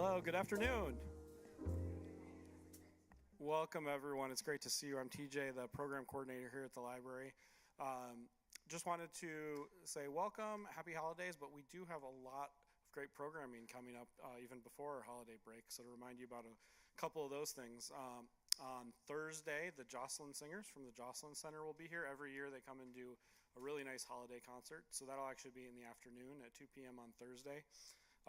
Hello, good afternoon. Welcome, everyone. It's great to see you. I'm TJ, the program coordinator here at the library. Just wanted to say welcome, happy holidays, but we do have a lot of great programming coming up even before our holiday break. So to remind you about a couple of those things, on Thursday, the Jocelyn Singers from the Jocelyn Center will be here. Every year they come and do a really nice holiday concert. So that'll actually be in the afternoon at 2 p.m. on Thursday.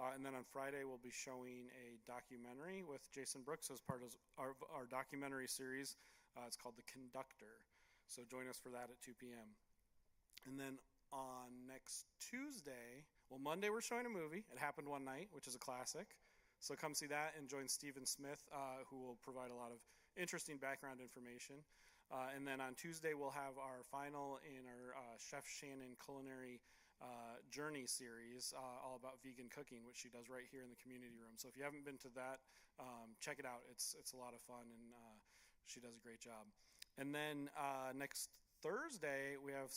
And then on Friday, we'll be showing a documentary with Jason Brooks as part of our documentary series. It's called The Conductor. So join us for that at 2 p.m. And then on next Tuesday, Monday we're showing a movie. It Happened One Night, which is a classic. So come see that and join Stephen Smith, who will provide a lot of interesting background information. And then on Tuesday, we'll have our final in our Chef Shannon culinary journey series, all about vegan cooking, which she does right here in the community room. So if you haven't been to that, check it out. It's a lot of fun, and she does a great job. And then next Thursday, we have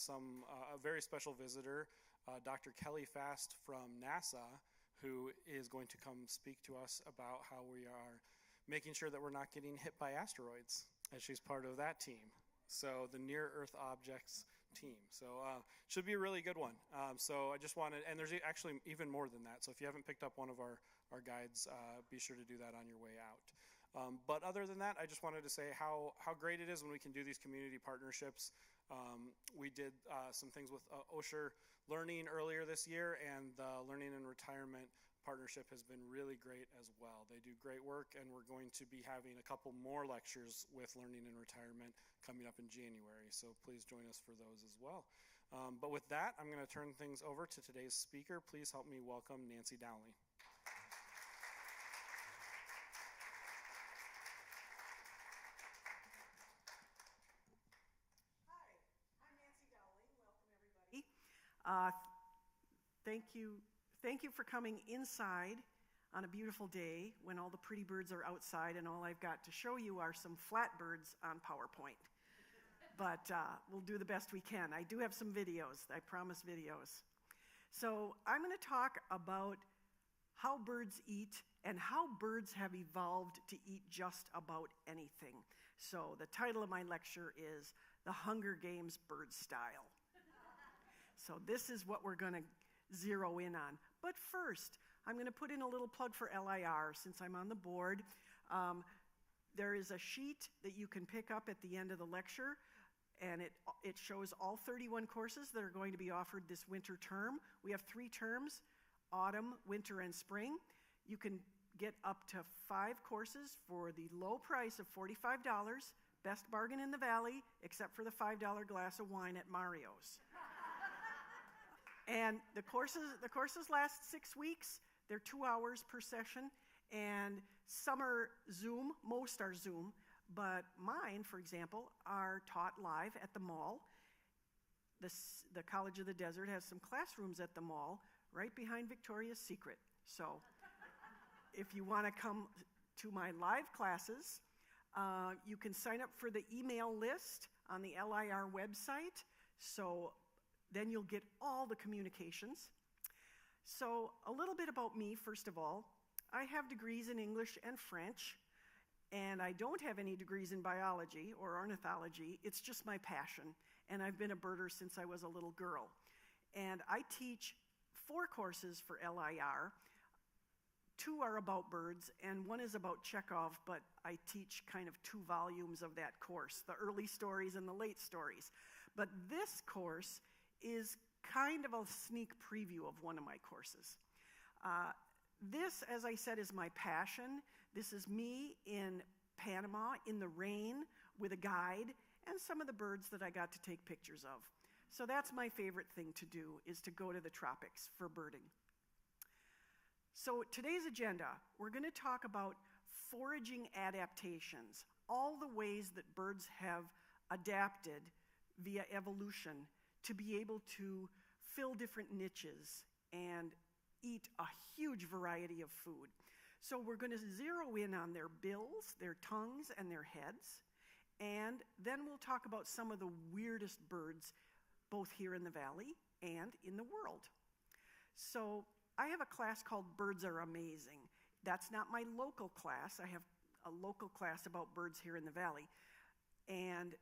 a very special visitor, Dr. Kelly Fast from NASA, who is going to come speak to us about how we are making sure that we're not getting hit by asteroids, as she's part of that team. So the Near Earth Objects team. So should be a really good one. So I just wanted, and there's actually even more than that. So if you haven't picked up one of our guides, be sure to do that on your way out. But other than that, I just wanted to say how great it is when we can do these community partnerships. We did some things with Osher Learning earlier this year, and the Learning and Retirement partnership has been really great as well. They do great work, and we're going to be having a couple more lectures with Learning and Retirement coming up in January, so please join us for those as well. But with that, I'm going to turn things over to today's speaker. Please help me welcome Nancy Dowling. Hi, I'm Nancy Dowling. Welcome, everybody. Thank you for coming inside on a beautiful day when all the pretty birds are outside and all I've got to show you are some flat birds on PowerPoint. But we'll do the best we can. I do have some videos. I promise videos. So I'm going to talk about how birds eat and how birds have evolved to eat just about anything. So the title of my lecture is The Hunger Games Bird Style. So this is what we're going to zero in on. But first, I'm going to put in a little plug for LIR since I'm on the board. There is a sheet that you can pick up at the end of the lecture, and it shows all 31 courses that are going to be offered this winter term. We have 3 terms, autumn, winter, and spring. You can get up to 5 courses for the low price of $45, best bargain in the valley, except for the $5 glass of wine at Mario's. And the courses last 6 weeks. They're 2 hours per session, and some are Zoom, most are Zoom, but mine, for example, are taught live at the mall. The College of the Desert has some classrooms at the mall right behind Victoria's Secret. So if you want to come to my live classes, you can sign up for the email list on the LIR website. So then you'll get all the communications. So a little bit about me, first of all. I have degrees in English and French, and I don't have any degrees in biology or ornithology. It's just my passion, and I've been a birder since I was a little girl. And I teach 4 courses for LIR. 2 are about birds, and 1 is about Chekhov, but I teach kind of 2 volumes of that course, the early stories and the late stories. But this course is kind of a sneak preview of one of my courses. This, as I said, is my passion. This is me in Panama in the rain with a guide and some of the birds that I got to take pictures of. So that's my favorite thing to do, is to go to the tropics for birding. So today's agenda, we're going to talk about foraging adaptations, all the ways that birds have adapted via evolution to be able to fill different niches and eat a huge variety of food. So we're going to zero in on their bills, their tongues, and their heads. And then we'll talk about some of the weirdest birds, both here in the valley and in the world. So I have a class called Birds Are Amazing. That's not my local class. I have a local class about birds here in the valley. And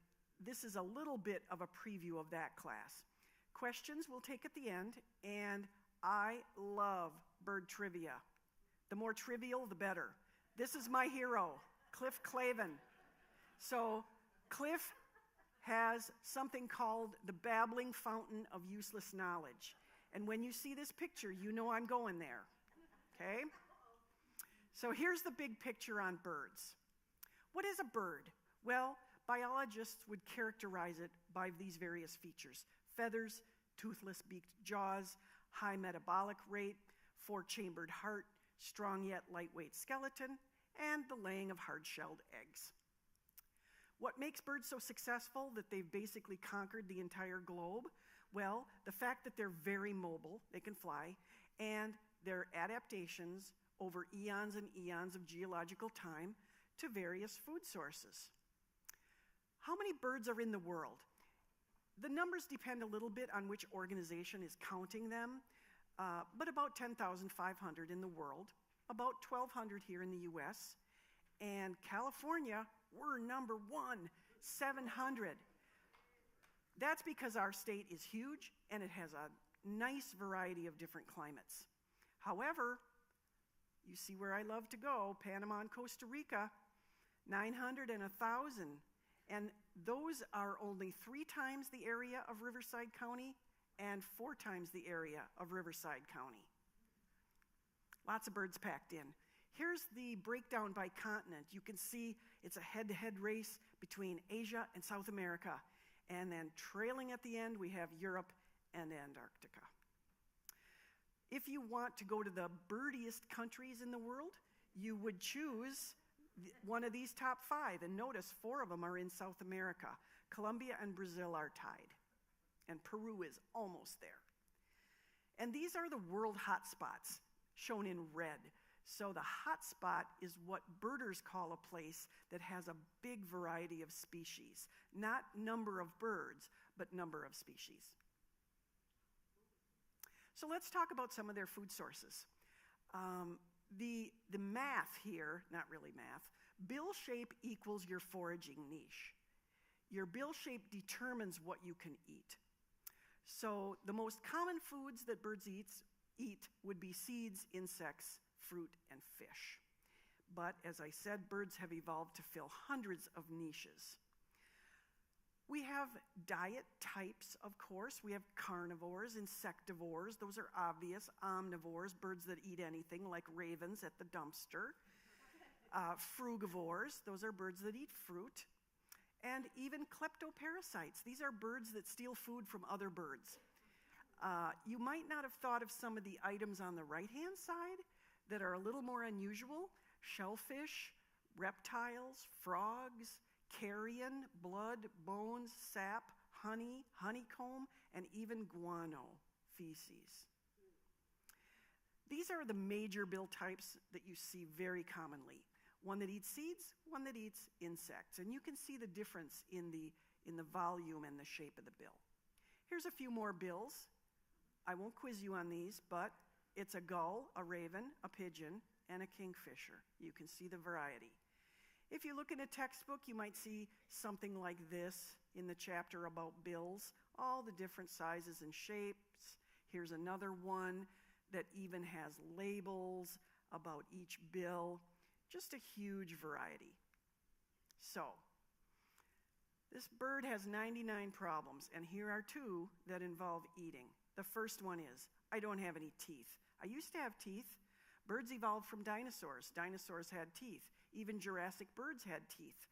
this is a little bit of a preview of that class. Questions we'll take at the end, and I love bird trivia. The more trivial, the better. This is my hero, Cliff Clavin. So Cliff has something called the babbling fountain of useless knowledge. And when you see this picture, you know I'm going there, okay? So here's the big picture on birds. What is a bird? Well, biologists would characterize it by these various features: feathers, toothless beaked jaws, high metabolic rate, four-chambered heart, strong yet lightweight skeleton, and the laying of hard-shelled eggs. What makes birds so successful that they've basically conquered the entire globe? Well, the fact that they're very mobile, they can fly, and their adaptations over eons and eons of geological time to various food sources. How many birds are in the world? The numbers depend a little bit on which organization is counting them, but about 10,500 in the world, about 1,200 here in the US, and California, we're number one, 700. That's because our state is huge and it has a nice variety of different climates. However, you see where I love to go, Panama and Costa Rica, 900 and 1,000. And those are only 3 times the area of Riverside County and 4 times the area of Riverside County. Lots of birds packed in. Here's the breakdown by continent. You can see it's a head-to-head race between Asia and South America. And then trailing at the end, we have Europe and Antarctica. If you want to go to the birdiest countries in the world, you would choose one of these top 5. And notice 4 of them are in South America. Colombia and Brazil are tied. And Peru is almost there. And these are the world hotspots, shown in red. So the hotspot is what birders call a place that has a big variety of species. Not number of birds, but number of species. So let's talk about some of their food sources. The math here, not really math, bill shape equals your foraging niche. Your bill shape determines what you can eat. So the most common foods that birds eat would be seeds, insects, fruit, and fish. But as I said, birds have evolved to fill hundreds of niches. We have diet types, of course. We have carnivores, insectivores. Those are obvious. Omnivores, birds that eat anything, like ravens at the dumpster. Frugivores, those are birds that eat fruit. And even kleptoparasites. These are birds that steal food from other birds. You might not have thought of some of the items on the right-hand side that are a little more unusual: shellfish, reptiles, frogs, carrion, blood, bones, sap, honey, honeycomb, and even guano feces. These are the major bill types that you see very commonly. One that eats seeds, one that eats insects. And you can see the difference in the volume and the shape of the bill. Here's a few more bills. I won't quiz you on these, but it's a gull, a raven, a pigeon, and a kingfisher. You can see the variety. If you look in a textbook, you might see something like this in the chapter about bills, all the different sizes and shapes. Here's another one that even has labels about each bill. Just a huge variety. So, this bird has 99 problems, and here are 2 that involve eating. The first one is, I don't have any teeth. I used to have teeth. Birds evolved from dinosaurs. Dinosaurs had teeth. Even Jurassic birds had teeth.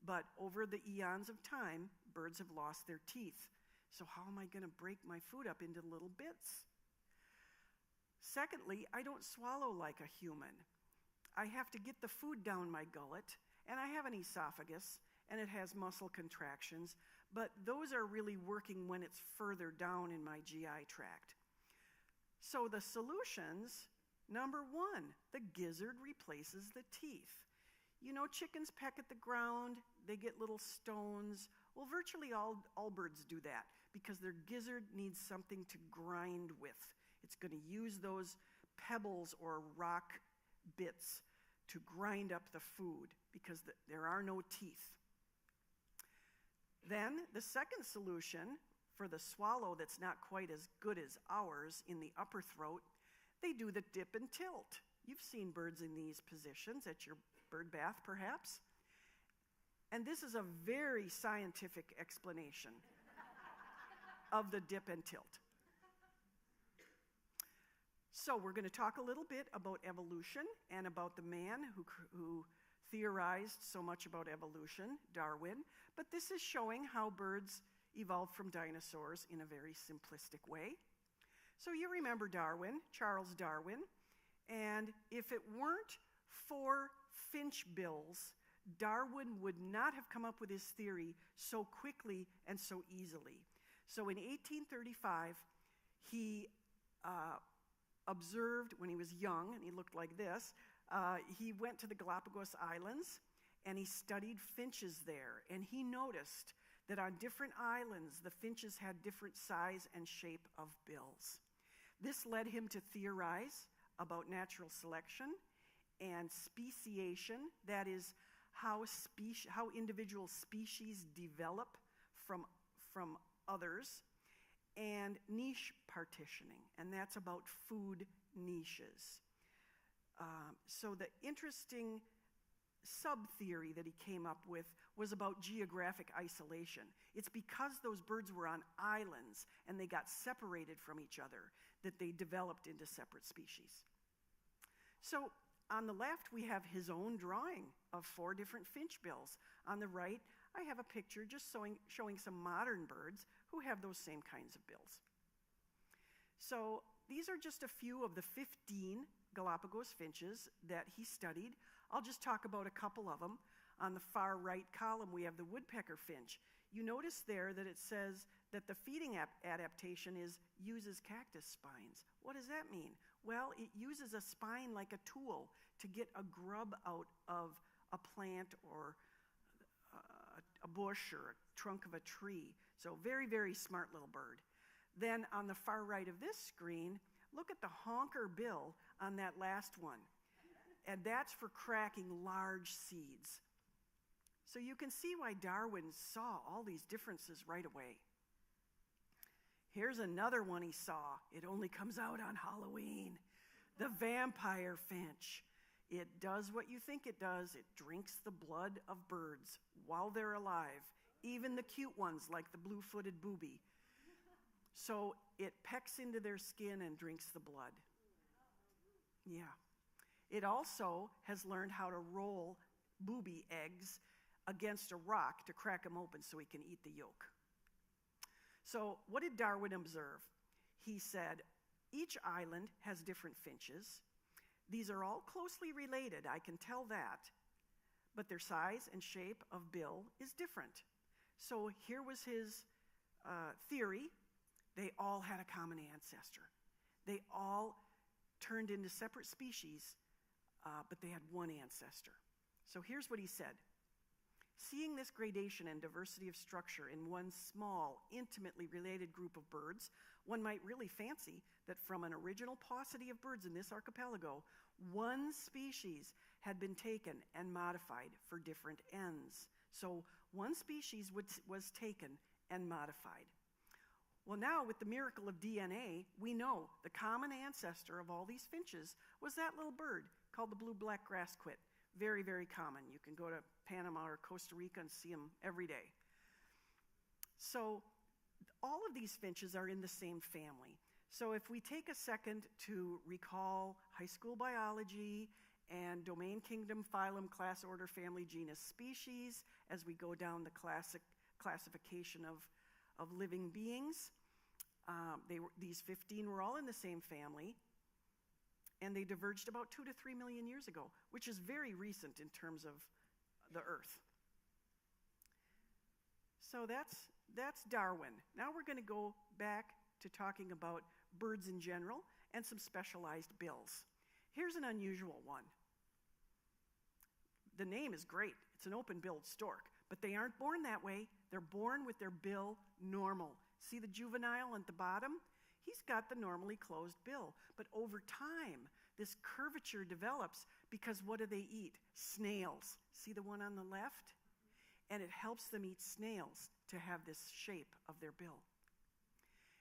But over the eons of time, birds have lost their teeth. So how am I going to break my food up into little bits? Secondly, I don't swallow like a human. I have to get the food down my gullet, and I have an esophagus, and it has muscle contractions, but those are really working when it's further down in my GI tract. So the solutions, number 1, the gizzard replaces the teeth. You know, chickens peck at the ground, they get little stones. Well, virtually all birds do that because their gizzard needs something to grind with. It's going to use those pebbles or rock bits to grind up the food because there are no teeth. Then the second solution for the swallow that's not quite as good as ours in the upper throat, they do the dip and tilt. You've seen birds in these positions at your bird bath, perhaps. And this is a very scientific explanation of the dip and tilt. So we're going to talk a little bit about evolution and about the man who theorized so much about evolution, Darwin. But this is showing how birds evolved from dinosaurs in a very simplistic way. So you remember Darwin, Charles Darwin, and if it weren't for finch bills, Darwin would not have come up with his theory so quickly and so easily. So in 1835, he observed when he was young, and he looked like this, he went to the Galapagos Islands and he studied finches there, and he noticed that on different islands, the finches had different size and shape of bills. This led him to theorize about natural selection and speciation, that is, how individual species develop from others, and niche partitioning, and that's about food niches. So the interesting sub-theory that he came up with was about geographic isolation. It's because those birds were on islands and they got separated from each other that they developed into separate species. So on the left, we have his own drawing of 4 different finch bills. On the right, I have a picture just showing some modern birds who have those same kinds of bills. So these are just a few of the 15 Galapagos finches that he studied. I'll just talk about a couple of them. On the far right column, we have the woodpecker finch. You notice there that it says that the feeding adaptation uses cactus spines. What does that mean? Well, it uses a spine like a tool to get a grub out of a plant or a bush or a trunk of a tree. So very, very smart little bird. Then on the far right of this screen, look at the honker bill on that last one. And that's for cracking large seeds. So you can see why Darwin saw all these differences right away. Here's another one he saw. It only comes out on Halloween. The vampire finch. It does what you think it does. It drinks the blood of birds while they're alive, even the cute ones like the blue-footed booby. So it pecks into their skin and drinks the blood. Yeah. It also has learned how to roll booby eggs against a rock to crack them open so he can eat the yolk. So what did Darwin observe? He said, each island has different finches. These are all closely related, I can tell that, but their size and shape of bill is different. So here was his theory. They all had a common ancestor. They all turned into separate species, but they had one ancestor. So here's what he said. Seeing this gradation and diversity of structure in one small, intimately related group of birds, one might really fancy that from an original paucity of birds in this archipelago, one species had been taken and modified for different ends. So one species was taken and modified. Well, now with the miracle of DNA, we know the common ancestor of all these finches was that little bird called the blue-black grassquit. Very, very common. You can go to Panama or Costa Rica and see them every day. So all of these finches are in the same family. So if we take a second to recall high school biology and domain, kingdom, phylum, class, order, family, genus, species, as we go down the classic classification of living beings, these 15 were all in the same family. And they diverged about 2 to 3 million years ago, which is very recent in terms of the Earth. So that's Darwin. Now we're going to go back to talking about birds in general and some specialized bills. Here's an unusual one. The name is great. It's an open-billed stork, but they aren't born that way. They're born with their bill normal. See the juvenile at the bottom? He's got the normally closed bill, but over time, This curvature develops because what do they eat? Snails. See the one on the left? And it helps them eat snails to have this shape of their bill.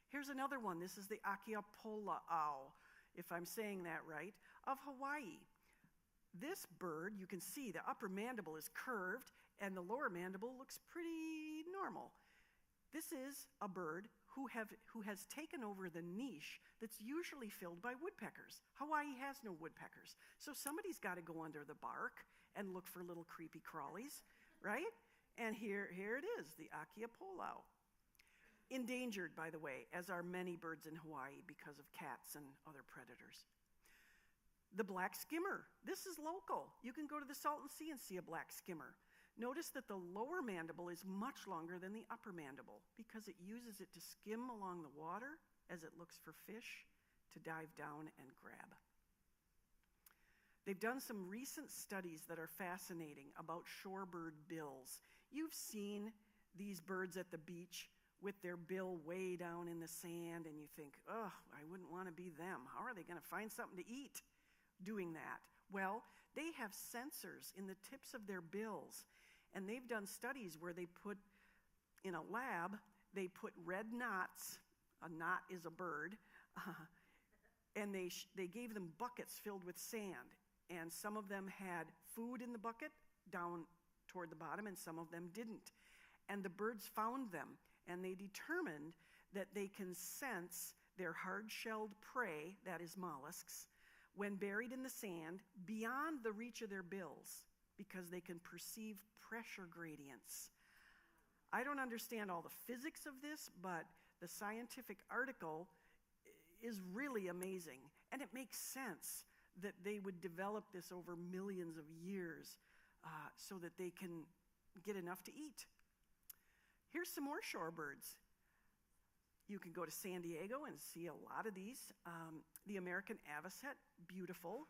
Here's another one. This is the Akiapola'au, if I'm saying that right, of Hawaii. This bird, you can see the upper mandible is curved and the lower mandible looks pretty normal. This is a bird who has taken over the niche that's usually filled by woodpeckers. Hawaii has no woodpeckers, so somebody's got to go under the bark and look for little creepy crawlies, right? And here it is, the Akiapola'au. Endangered, by the way, as are many birds in Hawaii because of cats and other predators. The black skimmer. This is local. You can go to the Salton Sea and see a black skimmer. Notice that the lower mandible is much longer than the upper mandible because it uses it to skim along the water as it looks for fish to dive down and grab. They've done some recent studies that are fascinating about shorebird bills. You've seen these birds at the beach with their bill way down in the sand, and you think, oh, I wouldn't want to be them. How are they going to find something to eat doing that? Well, they have sensors in the tips of their bills, and they've done studies where they put, in a lab, they put red knots, a knot is a bird, and they gave them buckets filled with sand, and some of them had food in the bucket down toward the bottom, and some of them didn't. And the birds found them, and they determined that they can sense their hard-shelled prey, that is mollusks, when buried in the sand beyond the reach of their bills because they can perceive pressure gradients. I don't understand all the physics of this, but the scientific article is really amazing, and it makes sense that they would develop this over millions of years so that they can get enough to eat. Here's some more shorebirds. You can go to San Diego and see a lot of these. The American avocet, beautiful.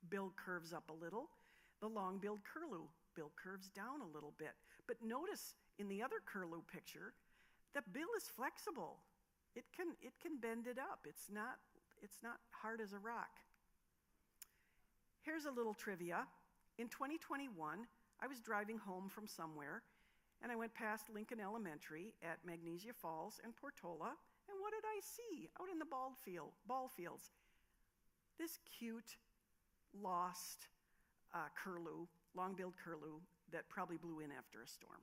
Bill curves up a little. The long-billed curlew, bill curves down a little bit. But notice in the other curlew picture, the bill is flexible. It can bend it up. It's not hard as a rock. Here's a little trivia. In 2021, I was driving home from somewhere, and I went past Lincoln Elementary at Magnesia Falls and Portola, and what did I see out in the ball fields? This cute, lost curlew, long-billed curlew that probably blew in after a storm.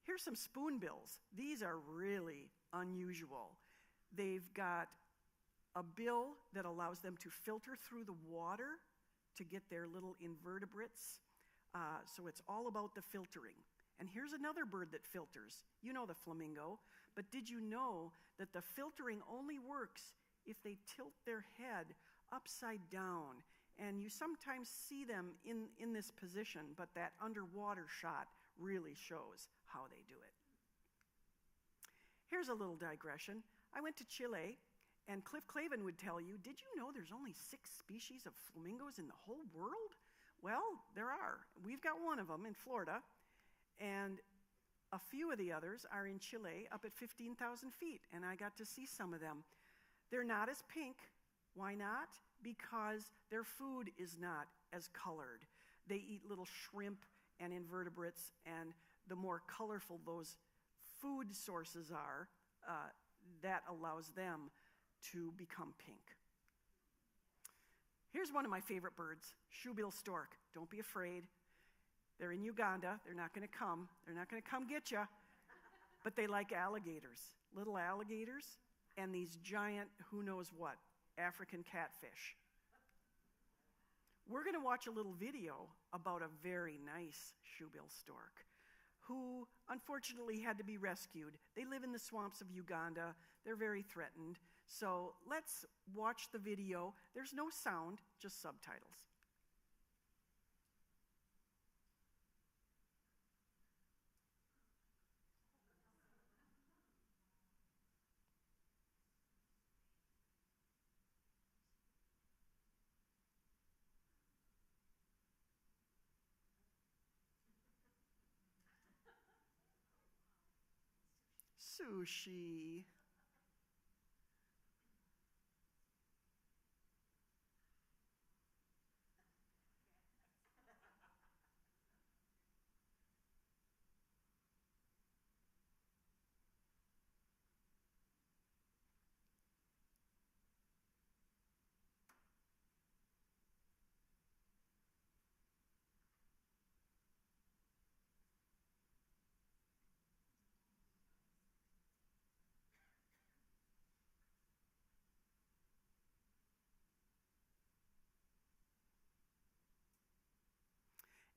Here's some spoonbills. These are really unusual. They've got a bill that allows them to filter through the water to get their little invertebrates. So it's all about the filtering. And here's another bird that filters. You know the flamingo, but did you know that the filtering only works if they tilt their head upside down? And you sometimes see them in this position, but that underwater shot really shows how they do it. Here's a little digression. I went to Chile, and Cliff Clavin would tell you, did you know there's only 6 species of flamingos in the whole world? Well, there are. We've got one of them in Florida, and a few of the others are in Chile up at 15,000 feet, and I got to see some of them. They're not as pink. Why not? Because their food is not as colored. They eat little shrimp and invertebrates, and the more colorful those food sources are, that allows them to become pink. Here's one of my favorite birds, shoebill stork. Don't be afraid. They're in Uganda. They're not going to come. They're not going to come get you. But they like alligators, little alligators, and these giant, who knows what, African catfish. We're going to watch a little video about a very nice shoebill stork who unfortunately had to be rescued. They live in the swamps of Uganda. They're very threatened. So let's watch the video. There's no sound, just subtitles. Sushi.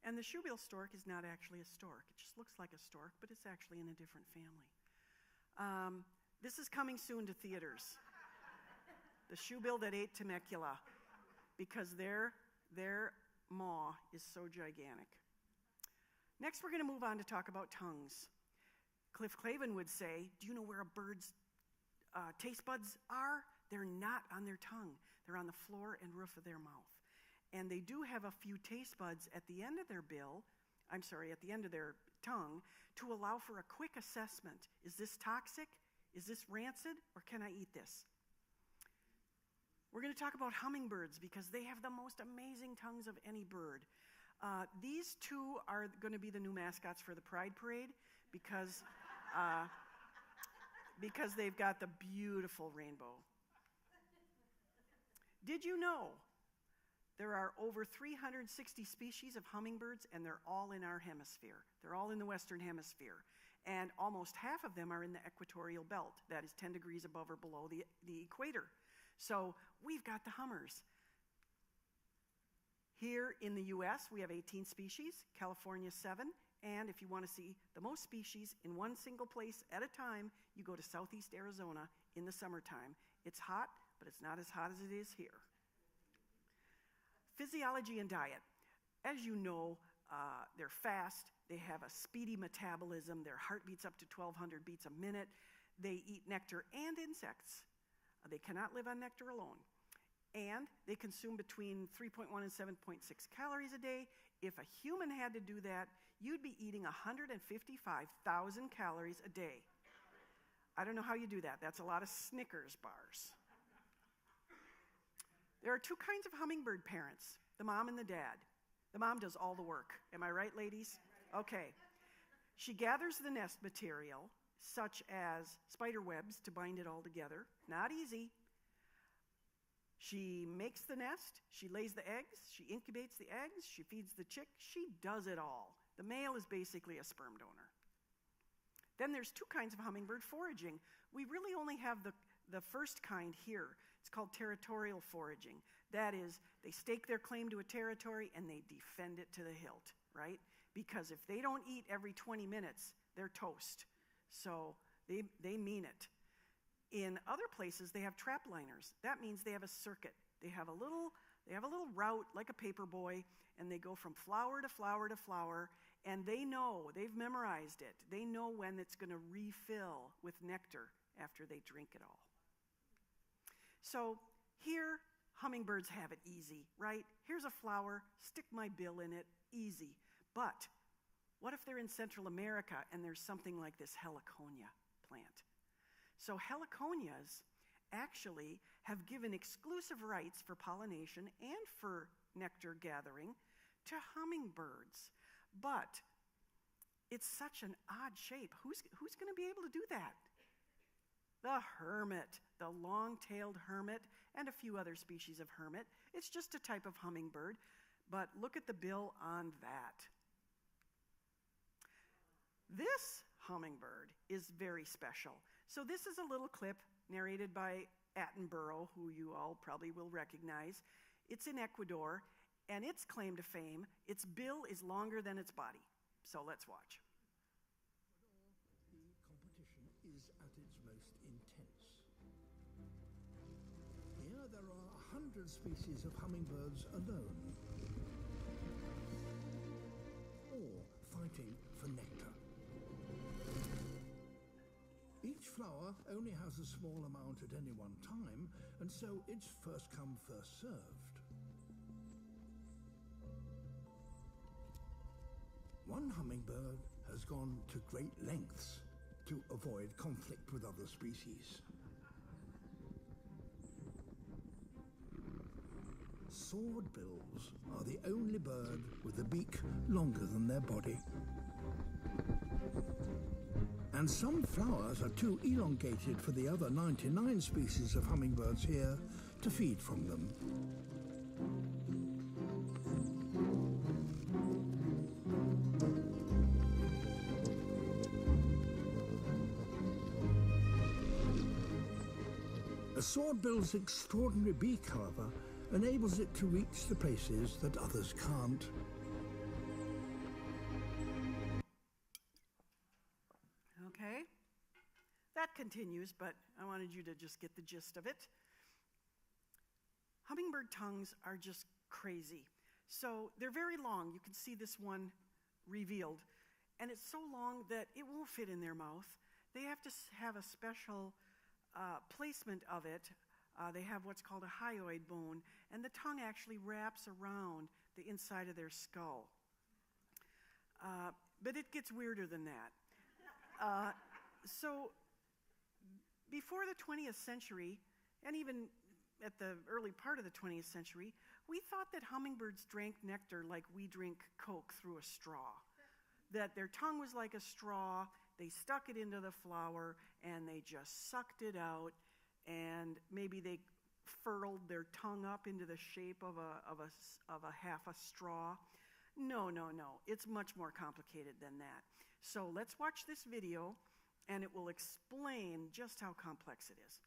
And the shoebill stork is not actually a stork. It just looks like a stork, but it's actually in a different family. This is coming soon to theaters. The shoebill that ate Temecula, because their maw is so gigantic. Next, we're going to move on to talk about tongues. Cliff Clavin would say, do you know where a bird's taste buds are? They're not on their tongue. They're on the floor and roof of their mouth. And they do have a few taste buds at the end of their at the end of their tongue to allow for a quick assessment. Is this toxic? Is this rancid? Or can I eat this? We're going to talk about hummingbirds because they have the most amazing tongues of any bird. These two are going to be the new mascots for the Pride Parade because they've got the beautiful rainbow. Did you know there are over 360 species of hummingbirds, and they're all in our hemisphere? They're all in the Western Hemisphere. And almost half of them are in the equatorial belt. That is 10 degrees above or below the equator. So we've got the hummers. Here in the US, we have 18 species, California 7, and if you want to see the most species in one single place at a time, you go to Southeast Arizona in the summertime. It's hot, but it's not as hot as it is here. Physiology and diet. As you know, they're fast, they have a speedy metabolism, their heart beats up to 1,200 beats a minute, they eat nectar and insects. They cannot live on nectar alone. And they consume between 3.1 and 7.6 calories a day. If a human had to do that, you'd be eating 155,000 calories a day. I don't know how you do that. That's a lot of Snickers bars. There are two kinds of hummingbird parents, the mom and the dad. The mom does all the work. Am I right, ladies? Okay. She gathers the nest material, such as spider webs to bind it all together. Not easy. She makes the nest, she lays the eggs, she incubates the eggs, she feeds the chick, she does it all. The male is basically a sperm donor. Then there's two kinds of hummingbird foraging. We really only have the first kind here. It's called territorial foraging. That is, they stake their claim to a territory and they defend it to the hilt, right? Because if they don't eat every 20 minutes, they're toast. So they mean it. In other places, they have trap liners. That means they have a circuit. They have a little route like a paper boy, and they go from flower to flower to flower, and they've memorized it. They know when it's going to refill with nectar after they drink it all. So here, hummingbirds have it easy, right? Here's a flower, stick my bill in it, easy. But what if they're in Central America and there's something like this heliconia plant? So heliconias actually have given exclusive rights for pollination and for nectar gathering to hummingbirds. But it's such an odd shape. Who's going to be able to do that? The hermit, the long-tailed hermit, and a few other species of hermit. It's just a type of hummingbird, but look at the bill on that. This hummingbird is very special. So this is a little clip narrated by Attenborough, who you all probably will recognize. It's in Ecuador, and its claim to fame, its bill is longer than its body. So let's watch. The competition is at its most intense. Here there are 100 species of hummingbirds alone, all fighting for nectar. Each flower only has a small amount at any one time, and so it's first come, first served. One hummingbird has gone to great lengths to avoid conflict with other species. Swordbills are the only bird with a beak longer than their body. And some flowers are too elongated for the other 99 species of hummingbirds here to feed from them. A swordbill's extraordinary beak, however, enables it to reach the places that others can't. that continues, but I wanted you to just get the gist of it. Hummingbird tongues are just crazy. So they're very long. You can see this one revealed. And it's so long that it won't fit in their mouth. They have to have a special placement of it. They have what's called a hyoid bone, and the tongue actually wraps around the inside of their skull. But it gets weirder than that. So before the 20th century, and even at the early part of the 20th century, we thought that hummingbirds drank nectar like we drink Coke through a straw. That their tongue was like a straw, they stuck it into the flower, and they just sucked it out, and maybe they furled their tongue up into the shape of a half a straw. No. It's much more complicated than that. So let's watch this video, and it will explain just how complex it is.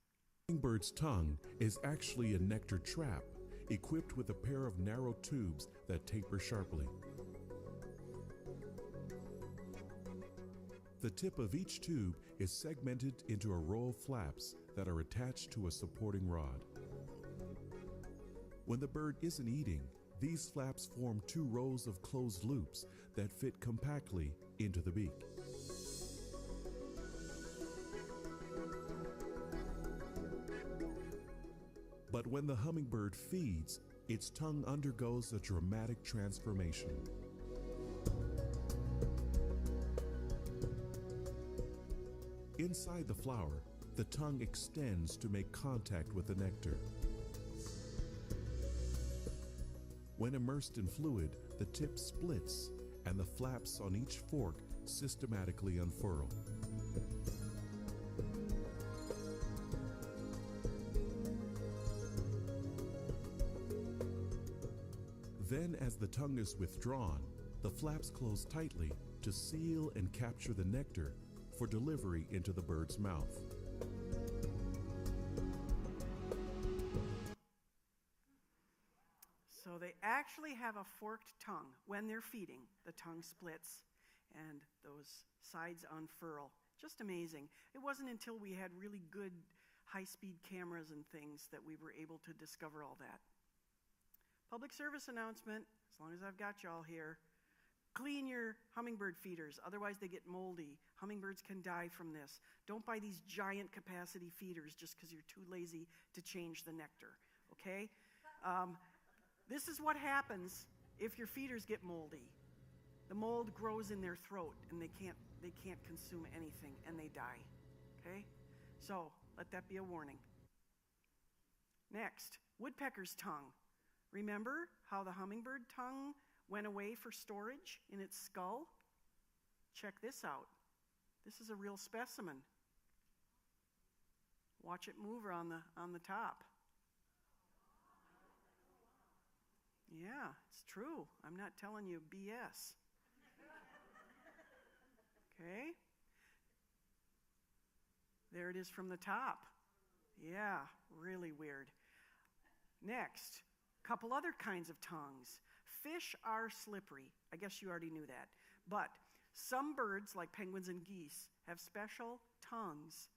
Hummingbird's tongue is actually a nectar trap equipped with a pair of narrow tubes that taper sharply. The tip of each tube is segmented into a row of flaps that are attached to a supporting rod. When the bird isn't eating, these flaps form two rows of closed loops that fit compactly into the beak. But when the hummingbird feeds, its tongue undergoes a dramatic transformation. Inside the flower, the tongue extends to make contact with the nectar. When immersed in fluid, the tip splits and the flaps on each fork systematically unfurl. Then, as the tongue is withdrawn, the flaps close tightly to seal and capture the nectar for delivery into the bird's mouth. So they actually have a forked tongue. When they're feeding, the tongue splits and those sides unfurl. Just amazing. It wasn't until we had really good high-speed cameras and things that we were able to discover all that. Public service announcement, as long as I've got y'all here. Clean your hummingbird feeders, otherwise they get moldy. Hummingbirds can die from this. Don't buy these giant capacity feeders just because you're too lazy to change the nectar, okay? This is what happens if your feeders get moldy. The mold grows in their throat and they can't consume anything and they die, okay? So let that be a warning. Next, woodpecker's tongue. Remember how the hummingbird tongue went away for storage in its skull? Check this out. This is a real specimen. Watch it move on the top. Yeah, it's true. I'm not telling you BS. Okay? There it is from the top. Yeah, really weird. Next, a couple other kinds of tongues. Fish are slippery. I guess you already knew that. But some birds, like penguins and geese, have special tongues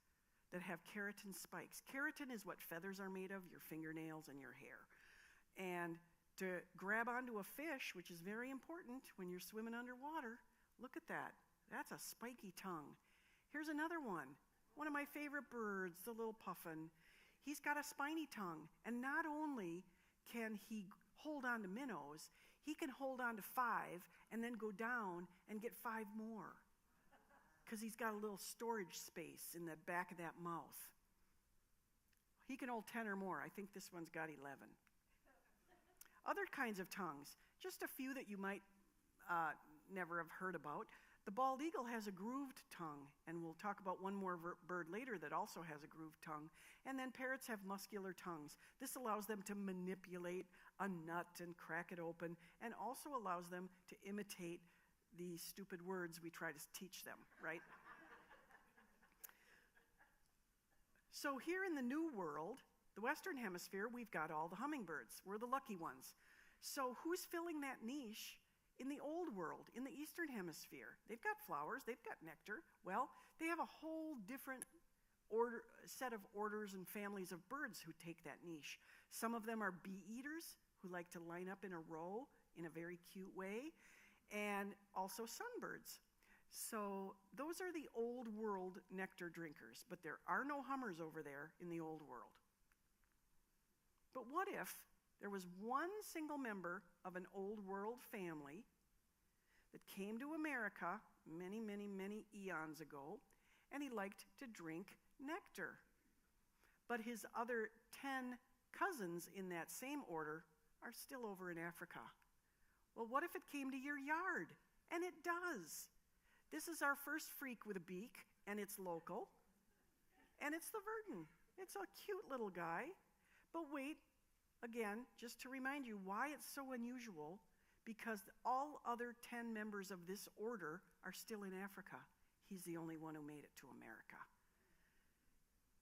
that have keratin spikes. Keratin is what feathers are made of, your fingernails and your hair. And to grab onto a fish, which is very important when you're swimming underwater, look at that. That's a spiky tongue. Here's another one. One of my favorite birds, the little puffin. He's got a spiny tongue. And not only can he hold on to minnows, he can hold on to 5 and then go down and get 5 more because he's got a little storage space in the back of that mouth. He can hold 10 or more. I think this one's got 11. Other kinds of tongues, just a few that you might never have heard about. The bald eagle has a grooved tongue, and we'll talk about one more bird later that also has a grooved tongue. And then parrots have muscular tongues. This allows them to manipulate a nut and crack it open, and also allows them to imitate the stupid words we try to teach them, right? So here in the New World, the Western Hemisphere, we've got all the hummingbirds. We're the lucky ones. So who's filling that niche in the Old World, in the Eastern Hemisphere? They've got flowers, they've got nectar. Well, they have a whole different set of orders and families of birds who take that niche. Some of them are bee eaters who like to line up in a row in a very cute way, and also sunbirds. So those are the old world nectar drinkers, but there are no hummers over there in the old world. But what if there was one single member of an old world family that came to America many, many, many eons ago, and he liked to drink nectar? But his other 10 cousins in that same order are still over in Africa. Well, what if it came to your yard? And it does. This is our first freak with a beak, and it's local. And it's the verdin. It's a cute little guy. But wait, again, just to remind you why it's so unusual, because all other 10 members of this order are still in Africa. He's the only one who made it to America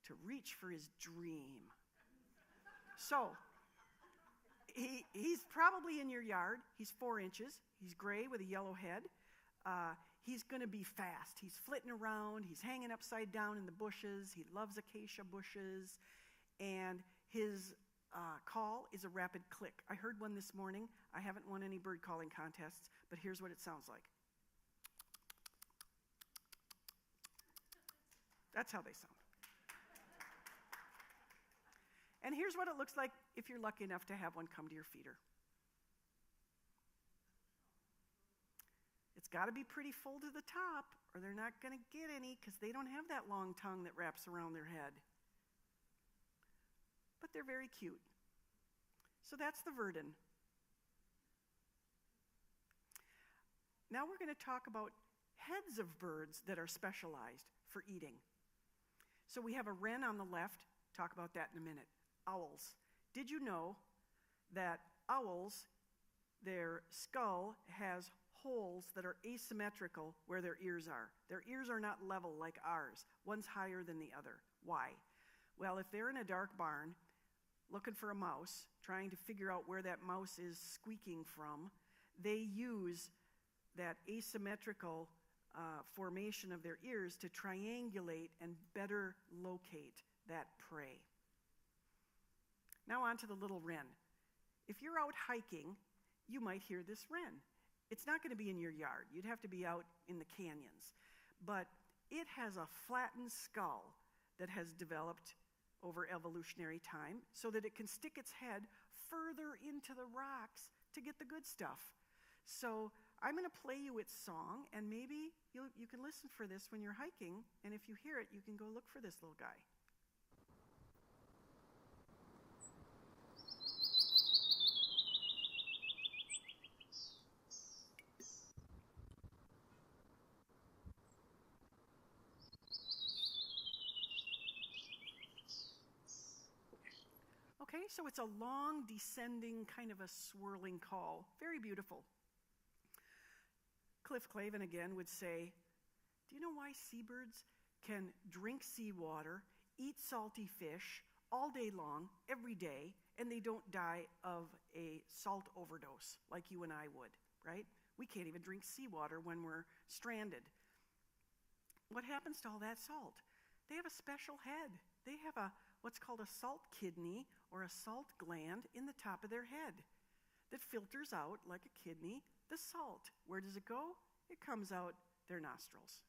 to reach for his dream. So, he's probably in your yard. He's 4 inches. He's gray with a yellow head. He's going to be fast. He's flitting around. He's hanging upside down in the bushes. He loves acacia bushes. And his call is a rapid click. I heard one this morning. I haven't won any bird calling contests, but here's what it sounds like. That's how they sound. And here's what it looks like if you're lucky enough to have one come to your feeder. It's got to be pretty full to the top, or they're not going to get any, because they don't have that long tongue that wraps around their head. But they're very cute. So that's the verdin. Now we're going to talk about heads of birds that are specialized for eating. So we have a wren on the left. Talk about that in a minute. Owls. Did you know that owls, their skull has holes that are asymmetrical where their ears are? Their ears are not level like ours. One's higher than the other. Why? Well, if they're in a dark barn looking for a mouse, trying to figure out where that mouse is squeaking from, they use that asymmetrical formation of their ears to triangulate and better locate that prey. Now on to the little wren. If you're out hiking, you might hear this wren. It's not going to be in your yard. You'd have to be out in the canyons. But it has a flattened skull that has developed over evolutionary time so that it can stick its head further into the rocks to get the good stuff. So I'm going to play you its song, and maybe you can listen for this when you're hiking, and if you hear it, you can go look for this little guy. Okay, so it's a long, descending, kind of a swirling call. Very beautiful. Cliff Clavin again would say, do you know why seabirds can drink seawater, eat salty fish all day long, every day, and they don't die of a salt overdose like you and I would, right? We can't even drink seawater when we're stranded. What happens to all that salt? They have a special head. They have what's called a salt kidney or a salt gland in the top of their head that filters out, like a kidney, the salt. Where does it go? It comes out their nostrils.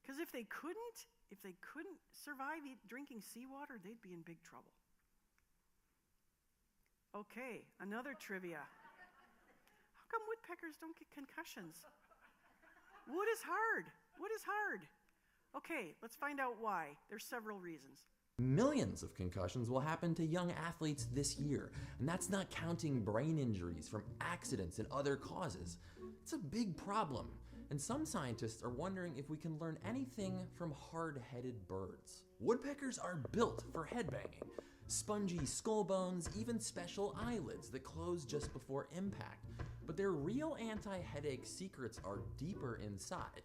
Because if they couldn't survive drinking seawater, they'd be in big trouble. Okay, another trivia. How come woodpeckers don't get concussions? Wood is hard. Wood is hard. Okay, let's find out why. There's several reasons. Millions of concussions will happen to young athletes this year, and that's not counting brain injuries from accidents and other causes. It's a big problem, and some scientists are wondering if we can learn anything from hard-headed birds. Woodpeckers are built for headbanging. Spongy skull bones, even special eyelids that close just before impact. But their real anti-headache secrets are deeper inside.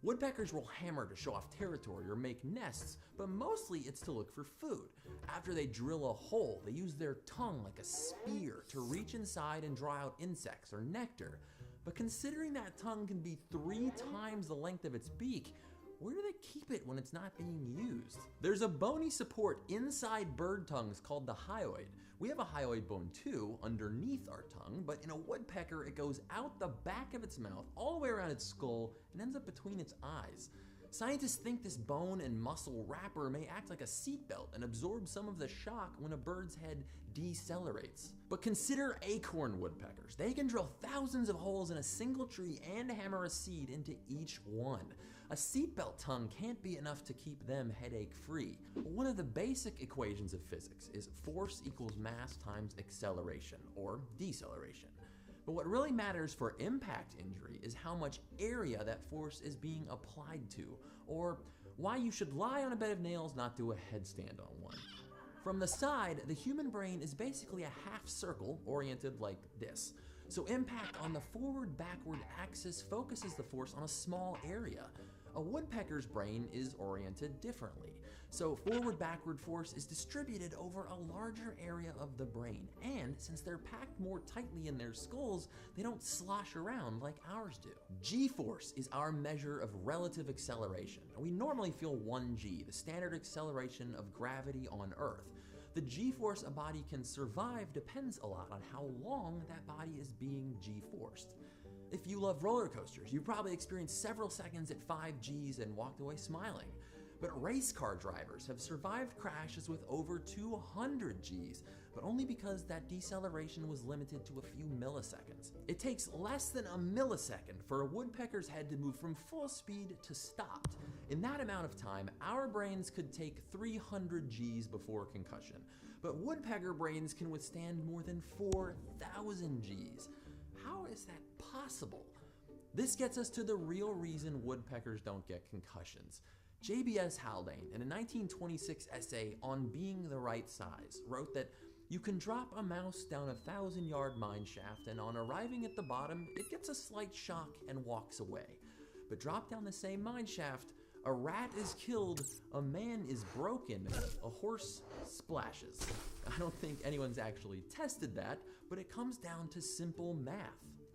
Woodpeckers will hammer to show off territory or make nests, but mostly it's to look for food. After they drill a hole, they use their tongue like a spear to reach inside and draw out insects or nectar. But considering that tongue can be 3 times the length of its beak, where do they keep it when it's not being used? There's a bony support inside bird tongues called the hyoid. We have a hyoid bone too underneath our tongue, but in a woodpecker it goes out the back of its mouth all the way around its skull and ends up between its eyes. Scientists think this bone and muscle wrapper may act like a seatbelt and absorb some of the shock when a bird's head decelerates. But consider acorn woodpeckers. They can drill thousands of holes in a single tree and hammer a seed into each one. A seatbelt tongue can't be enough to keep them headache-free. One of the basic equations of physics is force equals mass times acceleration, or deceleration. But what really matters for impact injury is how much area that force is being applied to, or why you should lie on a bed of nails, not do a headstand on one. From the side, the human brain is basically a half circle oriented like this. So impact on the forward-backward axis focuses the force on a small area. A woodpecker's brain is oriented differently. So forward-backward force is distributed over a larger area of the brain. And since they're packed more tightly in their skulls, they don't slosh around like ours do. G-force is our measure of relative acceleration. We normally feel 1g, the standard acceleration of gravity on Earth. The G-force a body can survive depends a lot on how long that body is being G-forced. If you love roller coasters, you probably experienced several seconds at 5 Gs and walked away smiling. But race car drivers have survived crashes with over 200 Gs, but only because that deceleration was limited to a few milliseconds. It takes less than a millisecond for a woodpecker's head to move from full speed to stopped. In that amount of time, our brains could take 300 Gs before concussion, but woodpecker brains can withstand more than 4,000 Gs. How is that possible? This gets us to the real reason woodpeckers don't get concussions. J.B.S. Haldane, in a 1926 essay on being the right size, wrote that you can drop a mouse down a 1,000-yard mine shaft, and on arriving at the bottom, it gets a slight shock and walks away. But drop down the same mine shaft, a rat is killed, a man is broken, a horse splashes. I don't think anyone's actually tested that, but it comes down to simple math.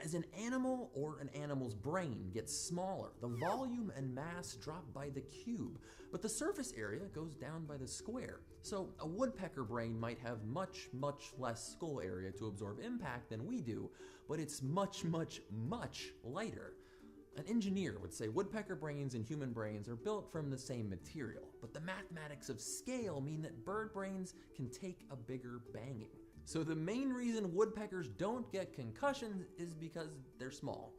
As an animal or an animal's brain gets smaller, the volume and mass drop by the cube, but the surface area goes down by the square. So a woodpecker brain might have much, much less skull area to absorb impact than we do, but it's much, much, much lighter. An engineer would say woodpecker brains and human brains are built from the same material, but the mathematics of scale mean that bird brains can take a bigger banging. So the main reason woodpeckers don't get concussions is because they're small.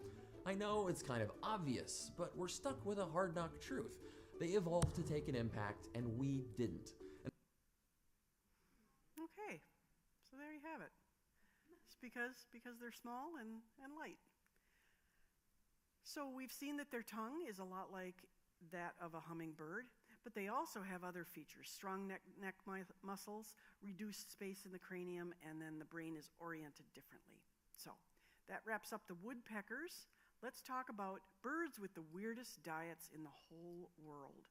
I know it's kind of obvious, but we're stuck with a hard knock truth. They evolved to take an impact, and we didn't. Okay, so there you have it. It's because they're small and light. So we've seen that their tongue is a lot like that of a hummingbird, but they also have other features: strong neck muscles, reduced space in the cranium, and then the brain is oriented differently. So that wraps up the woodpeckers. Let's talk about birds with the weirdest diets in the whole world.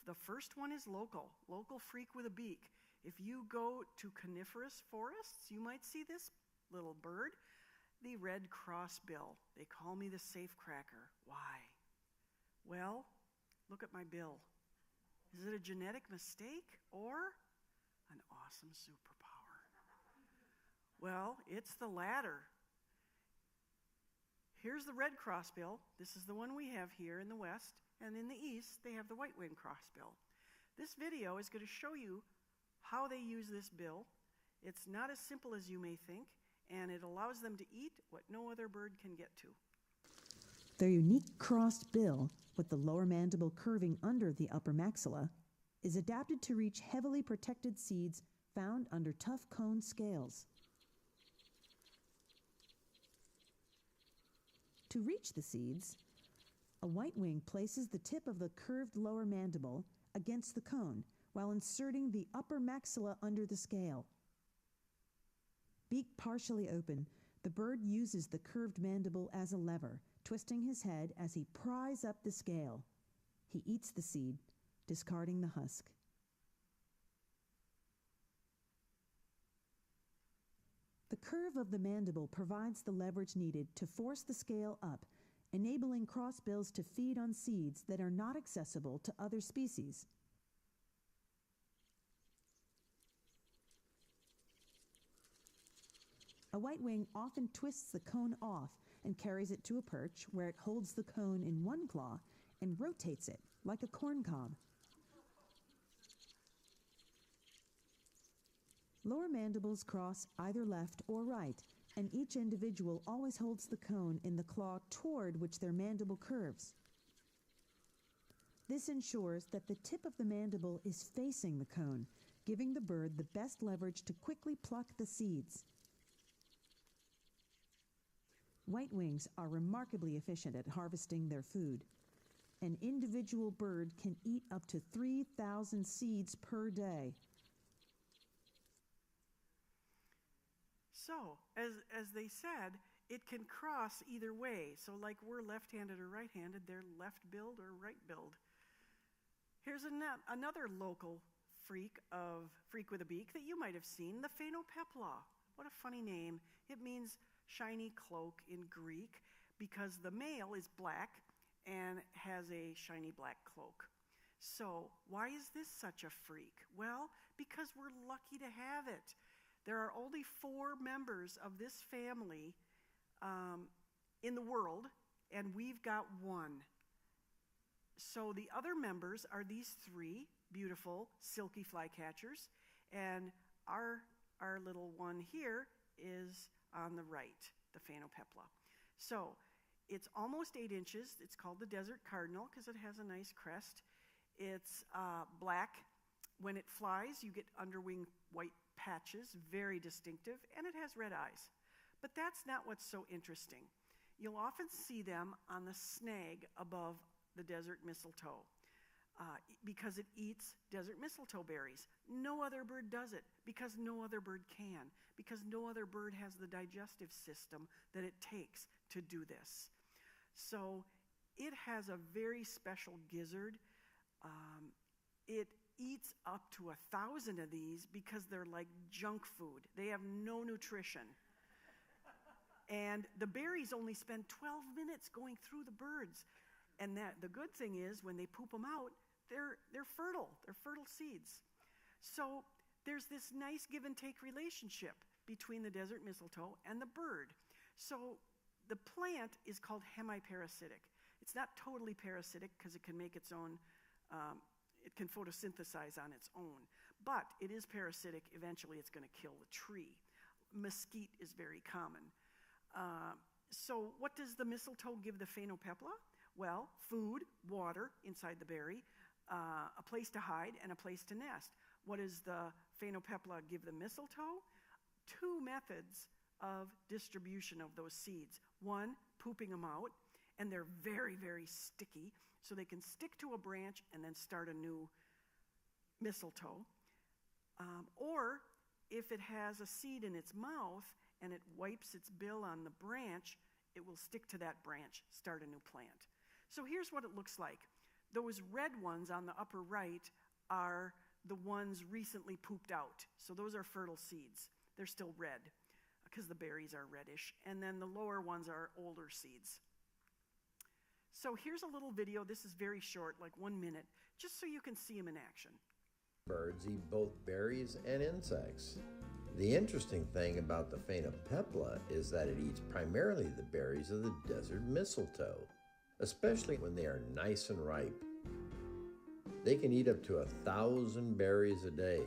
The first one is local freak with a beak. If you go to coniferous forests, you might see this little bird, the red crossbill. They call me the safecracker. Why? Well, look at my bill. Is it a genetic mistake or an awesome superpower? Well, it's the latter. Here's the red crossbill. This is the one we have here in the west, and in the east, they have the white-winged crossbill. This video is going to show you how they use this bill. It's not as simple as you may think, and it allows them to eat what no other bird can get to. Their unique crossed bill, with the lower mandible curving under the upper maxilla, is adapted to reach heavily protected seeds found under tough cone scales. To reach the seeds, a white-wing places the tip of the curved lower mandible against the cone while inserting the upper maxilla under the scale. Beak partially open, the bird uses the curved mandible as a lever, twisting his head as he pries up the scale. He eats the seed, discarding the husk. The curve of the mandible provides the leverage needed to force the scale up enabling crossbills to feed on seeds that are not accessible to other species. A white-wing often twists the cone off and carries it to a perch where it holds the cone in one claw and rotates it like a corn cob. Lower mandibles cross either left or right, and each individual always holds the cone in the claw toward which their mandible curves. This ensures that the tip of the mandible is facing the cone, giving the bird the best leverage to quickly pluck the seeds. White-wings are remarkably efficient at harvesting their food. An individual bird can eat up to 3,000 seeds per day. So, as they said, it can cross either way. So like we're left-handed or right-handed, they're left-billed or right-billed. Here's another local freak with a beak that you might have seen, the phainopepla. What a funny name. It means shiny cloak in Greek because the male is black and has a shiny black cloak. So why is this such a freak? Well, because we're lucky to have it. There are only 4 members of this family in the world, and we've got 1. So the other members are these 3 beautiful silky flycatchers, and our little one here is on the right, the phainopepla. So it's almost 8 inches. It's called the desert cardinal because it has a nice crest. It's black. When it flies, you get underwing white patches, very distinctive, and it has red eyes. But that's not what's so interesting. You'll often see them on the snag above the desert mistletoe because it eats desert mistletoe berries. No other bird does it because no other bird can, because no other bird has the digestive system that it takes to do this. So it has a very special gizzard. It eats up to 1,000 of these because they're like junk food. They have no nutrition. And the berries only spend 12 minutes going through the birds. And the good thing is when they poop them out, they're fertile. They're fertile seeds. So there's this nice give and take relationship between the desert mistletoe and the bird. So the plant is called hemiparasitic. It's not totally parasitic because it can make its own it can photosynthesize on its own, but it is parasitic. Eventually, it's going to kill the tree. Mesquite is very common. So what does the mistletoe give the phainopepla? Well, food, water inside the berry, a place to hide, and a place to nest. What does the phainopepla give the mistletoe? 2 methods of distribution of those seeds. 1, pooping them out, and they're very, very sticky, so they can stick to a branch and then start a new mistletoe. Or if it has a seed in its mouth and it wipes its bill on the branch, it will stick to that branch, start a new plant. So here's what it looks like. Those red ones on the upper right are the ones recently pooped out. So those are fertile seeds. They're still red because the berries are reddish. And then the lower ones are older seeds. So here's a little video. This is very short, like 1 minute, just so you can see them in action. Birds eat both berries and insects. The interesting thing about the phainopepla is that it eats primarily the berries of the desert mistletoe, especially when they are nice and ripe. They can eat up to 1,000 berries a day.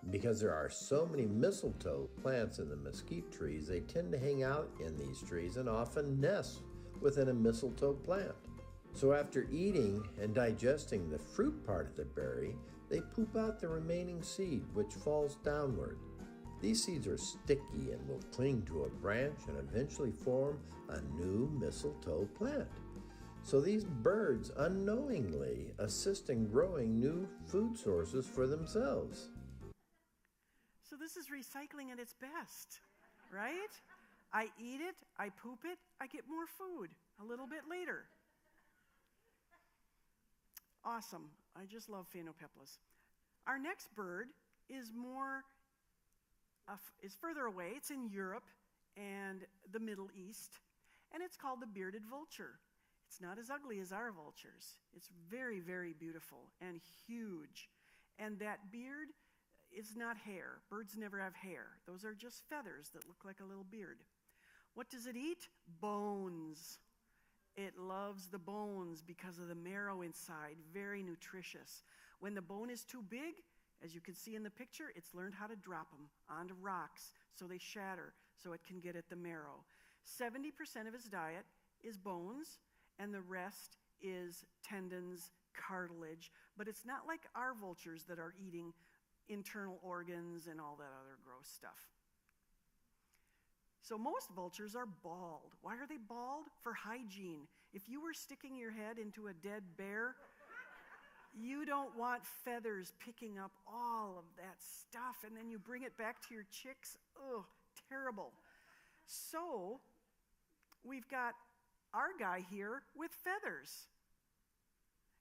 Because there are so many mistletoe plants in the mesquite trees, they tend to hang out in these trees and often nest within a mistletoe plant. So after eating and digesting the fruit part of the berry, they poop out the remaining seed, which falls downward. These seeds are sticky and will cling to a branch and eventually form a new mistletoe plant. So these birds unknowingly assist in growing new food sources for themselves. So this is recycling at its best, right? I eat it, I poop it, I get more food a little bit later. Awesome. I just love phainopeplas. Our next bird is further away. It's in Europe and the Middle East, and it's called the bearded vulture. It's not as ugly as our vultures. It's very, very beautiful and huge. And that beard is not hair. Birds never have hair. Those are just feathers that look like a little beard. What does it eat? Bones. It loves the bones because of the marrow inside, very nutritious. When the bone is too big, as you can see in the picture, it's learned how to drop them onto rocks so they shatter so it can get at the marrow. 70% of its diet is bones, and the rest is tendons, cartilage, but it's not like our vultures that are eating internal organs and all that other gross stuff. So most vultures are bald. Why are they bald? For hygiene. If you were sticking your head into a dead bear, you don't want feathers picking up all of that stuff, and then you bring it back to your chicks. Ugh, terrible. So we've got our guy here with feathers.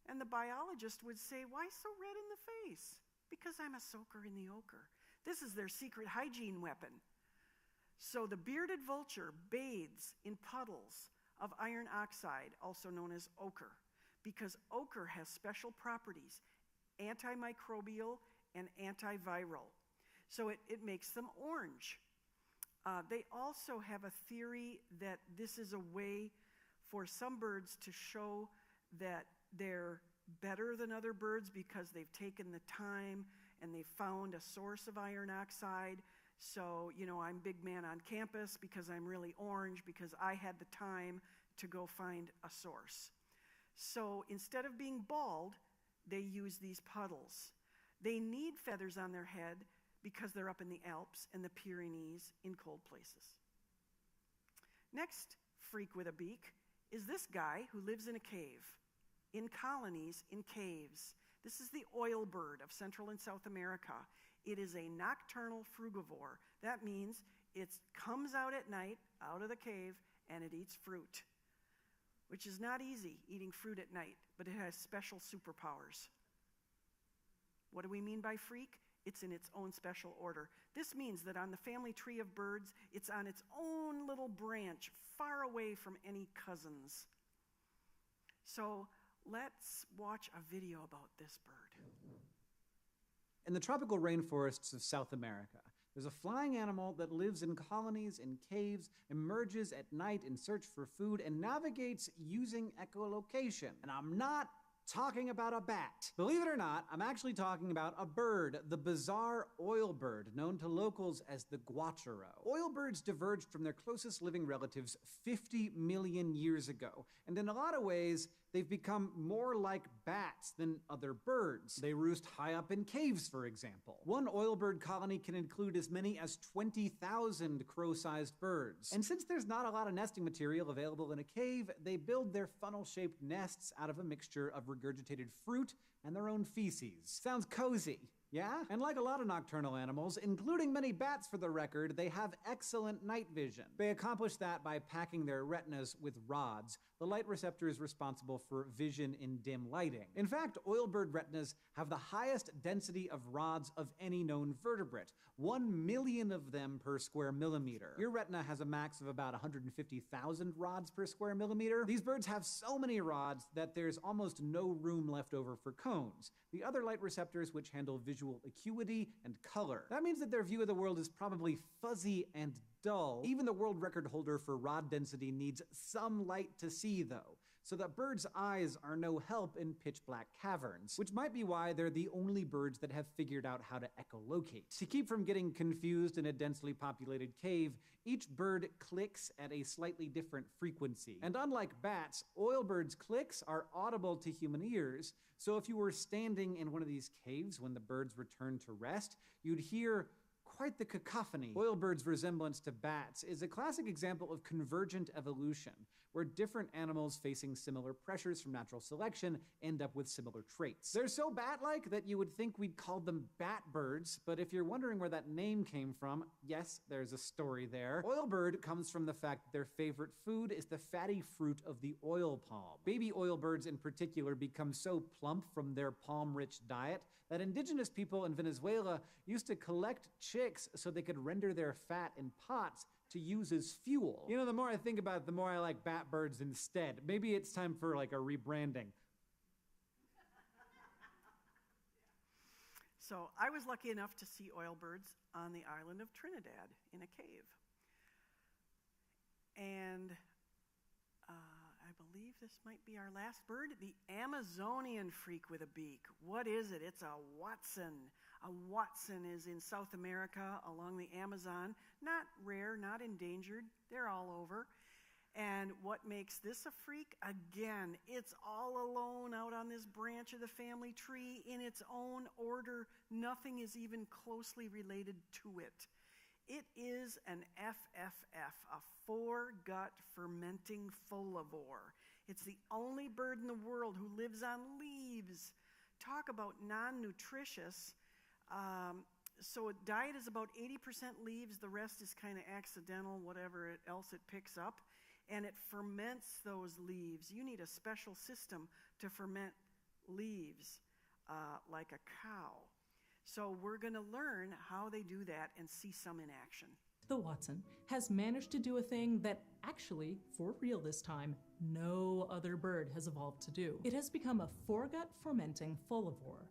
And the biologist would say, why so red in the face? Because I'm a soaker in the ochre. This is their secret hygiene weapon. So the bearded vulture bathes in puddles of iron oxide, also known as ochre, because ochre has special properties, antimicrobial and antiviral. So it makes them orange. They also have a theory that this is a way for some birds to show that they're better than other birds because they've taken the time and they've found a source of iron oxide. So, I'm big man on campus because I'm really orange because I had the time to go find a source. So instead of being bald, they use these puddles. They need feathers on their head because they're up in the Alps and the Pyrenees in cold places. Next freak with a beak is this guy who lives in a cave, in colonies, in caves. This is the oil bird of Central and South America. It is a nocturnal frugivore. That means it comes out at night, out of the cave, and it eats fruit, which is not easy, eating fruit at night, but it has special superpowers. What do we mean by freak? It's in its own special order. This means that on the family tree of birds, it's on its own little branch, far away from any cousins. So let's watch a video about this bird. In the tropical rainforests of South America, there's a flying animal that lives in colonies in caves, emerges at night in search for food, and navigates using echolocation. And I'm not talking about a bat. Believe it or not, I'm actually talking about a bird, the bizarre oil bird, known to locals as the guacharo. Oil birds diverged from their closest living relatives 50 million years ago, and in a lot of ways, they've become more like bats than other birds. They roost high up in caves, for example. One oil bird colony can include as many as 20,000 crow-sized birds. And since there's not a lot of nesting material available in a cave, they build their funnel-shaped nests out of a mixture of regurgitated fruit and their own feces. Sounds cozy. Yeah? And like a lot of nocturnal animals, including many bats for the record, they have excellent night vision. They accomplish that by packing their retinas with rods, the light receptors responsible for vision in dim lighting. In fact, oilbird retinas have the highest density of rods of any known vertebrate, 1 million of them per square millimeter. Your retina has a max of about 150,000 rods per square millimeter. These birds have so many rods that there's almost no room left over for cones, the other light receptors which handle visual acuity and color. That means that their view of the world is probably fuzzy and dull. Even the world record holder for rod density needs some light to see, though, so that birds' eyes are no help in pitch-black caverns, which might be why they're the only birds that have figured out how to echolocate. To keep from getting confused in a densely populated cave, each bird clicks at a slightly different frequency. And unlike bats, oilbirds' clicks are audible to human ears, so if you were standing in one of these caves when the birds returned to rest, you'd hear quite the cacophony. Oilbirds' resemblance to bats is a classic example of convergent evolution, where different animals facing similar pressures from natural selection end up with similar traits. They're so bat-like that you would think we'd call them bat birds, but if you're wondering where that name came from, yes, there's a story there. Oilbird comes from the fact that their favorite food is the fatty fruit of the oil palm. Baby oilbirds in particular become so plump from their palm-rich diet that indigenous people in Venezuela used to collect chicks so they could render their fat in pots to use as fuel. You know, the more I think about it, the more I like bat birds instead. Maybe it's time for like a rebranding. So I was lucky enough to see oil birds on the island of Trinidad in a cave. And I believe this might be our last bird, the Amazonian freak with a beak. What is it? It's a Watson. A Watson is in South America along the Amazon. Not rare, not endangered. They're all over. And what makes this a freak? Again, it's all alone out on this branch of the family tree in its own order. Nothing is even closely related to it. It is an FFF, a four-gut fermenting folivore. It's the only bird in the world who lives on leaves. Talk about non-nutritious. So diet is about 80% leaves. The rest is kind of accidental, whatever else it picks up. And it ferments those leaves. You need a special system to ferment leaves like a cow. So we're going to learn how they do that and see some in action. The Watson has managed to do a thing that actually, for real this time, no other bird has evolved to do. It has become a foregut fermenting folivore.